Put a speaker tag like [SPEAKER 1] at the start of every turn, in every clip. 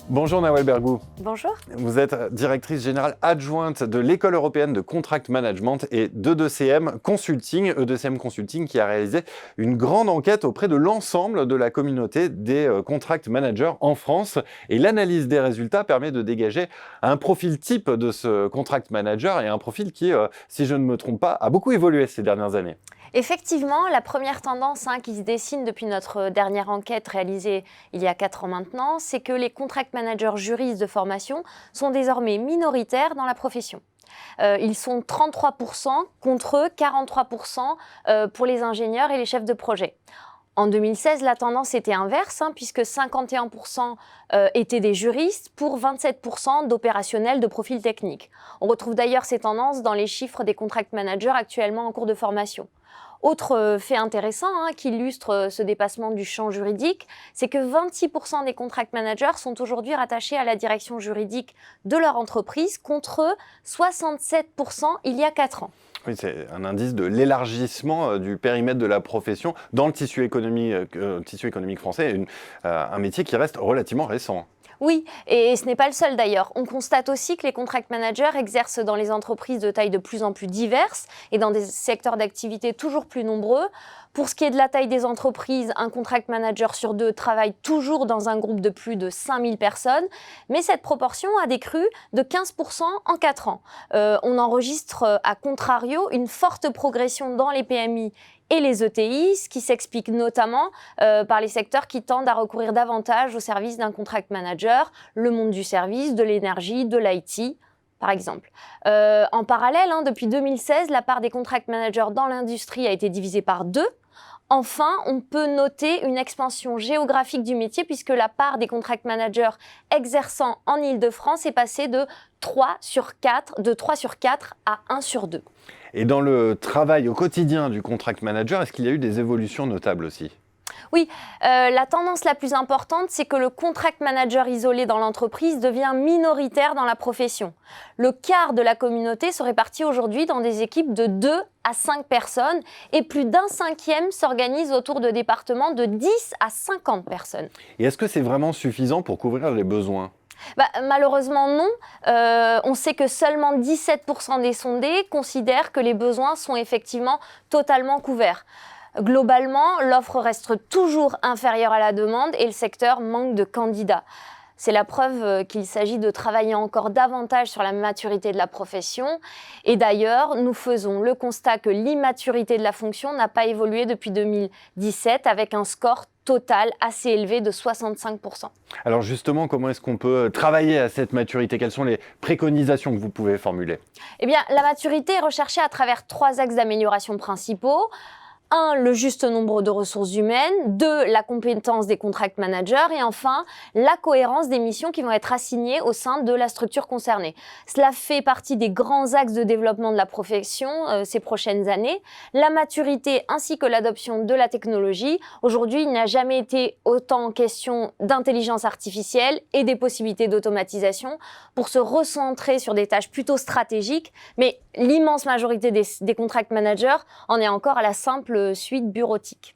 [SPEAKER 1] Bonjour Nawel Bergou.
[SPEAKER 2] Bonjour.
[SPEAKER 1] Vous êtes directrice générale adjointe de l'École européenne de Contract Management et d'E2CM Consulting. E2CM Consulting qui a réalisé une grande enquête auprès de l'ensemble de la communauté des contract managers en France. Et l'analyse des résultats permet de dégager un profil type de ce contract manager et un profil qui, si je ne me trompe pas, a beaucoup évolué ces dernières années.
[SPEAKER 2] Effectivement, la première tendance qui se dessine depuis notre dernière enquête réalisée il y a 4 ans maintenant, c'est que les contract managers juristes de formation sont désormais minoritaires dans la profession. Ils sont 33% contre 43% pour les ingénieurs et les chefs de projet. En 2016, la tendance était inverse, puisque 51% étaient des juristes pour 27% d'opérationnels de profil technique. On retrouve d'ailleurs ces tendances dans les chiffres des contract managers actuellement en cours de formation. Autre fait intéressant qui illustre ce dépassement du champ juridique, c'est que 26% des contract managers sont aujourd'hui rattachés à la direction juridique de leur entreprise contre 67% il y a 4 ans.
[SPEAKER 1] Oui, c'est un indice de l'élargissement du périmètre de la profession dans le tissu économique français, un métier qui reste relativement récent.
[SPEAKER 2] Oui, et ce n'est pas le seul d'ailleurs. On constate aussi que les contract managers exercent dans les entreprises de taille de plus en plus diverses et dans des secteurs d'activité toujours plus nombreux. Pour ce qui est de la taille des entreprises, un contract manager sur 2 travaille toujours dans un groupe de plus de 5000 personnes, mais cette proportion a décru de 15% en 4 ans. On enregistre à contrario une forte progression dans les PMI et les ETI, ce qui s'explique notamment par les secteurs qui tendent à recourir davantage au service d'un contract manager, le monde du service, de l'énergie, de l'IT, par exemple. En parallèle, depuis 2016, la part des contract managers dans l'industrie a été divisée par 2. Enfin, on peut noter une expansion géographique du métier puisque la part des contract managers exerçant en Île-de-France est passée de 3 sur 4 à 1 sur 2.
[SPEAKER 1] Et dans le travail au quotidien du contract manager, est-ce qu'il y a eu des évolutions notables aussi ?
[SPEAKER 2] Oui, la tendance la plus importante, c'est que le contract manager isolé dans l'entreprise devient minoritaire dans la profession. Le quart de la communauté se répartit aujourd'hui dans des équipes de 2 à 5 personnes et plus d'un cinquième s'organise autour de départements de 10 à 50 personnes.
[SPEAKER 1] Et est-ce que c'est vraiment suffisant pour couvrir les besoins ?
[SPEAKER 2] Malheureusement non. On sait que seulement 17% des sondés considèrent que les besoins sont effectivement totalement couverts. Globalement, l'offre reste toujours inférieure à la demande et le secteur manque de candidats. C'est la preuve qu'il s'agit de travailler encore davantage sur la maturité de la profession. Et d'ailleurs, nous faisons le constat que l'immaturité de la fonction n'a pas évolué depuis 2017 avec un score total assez élevé de 65%.
[SPEAKER 1] Alors justement, comment est-ce qu'on peut travailler à cette maturité ? Quelles sont les préconisations que vous pouvez formuler ?
[SPEAKER 2] Eh bien, la maturité est recherchée à travers 3 axes d'amélioration principaux. 1, le juste nombre de ressources humaines. 2, la compétence des contract managers. Et enfin, la cohérence des missions qui vont être assignées au sein de la structure concernée. Cela fait partie des grands axes de développement de la profession ces prochaines années. La maturité ainsi que l'adoption de la technologie. Aujourd'hui, il n'a jamais été autant question d'intelligence artificielle et des possibilités d'automatisation pour se recentrer sur des tâches plutôt stratégiques. Mais l'immense majorité des contract managers en est encore à la simple suite bureautique.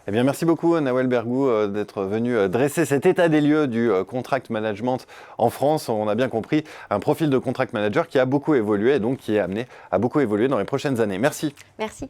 [SPEAKER 1] Eh bien, merci beaucoup Nawel Bergou d'être venu dresser cet état des lieux du contract management en France. On a bien compris un profil de contract manager qui a beaucoup évolué et donc qui est amené à beaucoup évoluer dans les prochaines années. Merci.
[SPEAKER 2] Merci.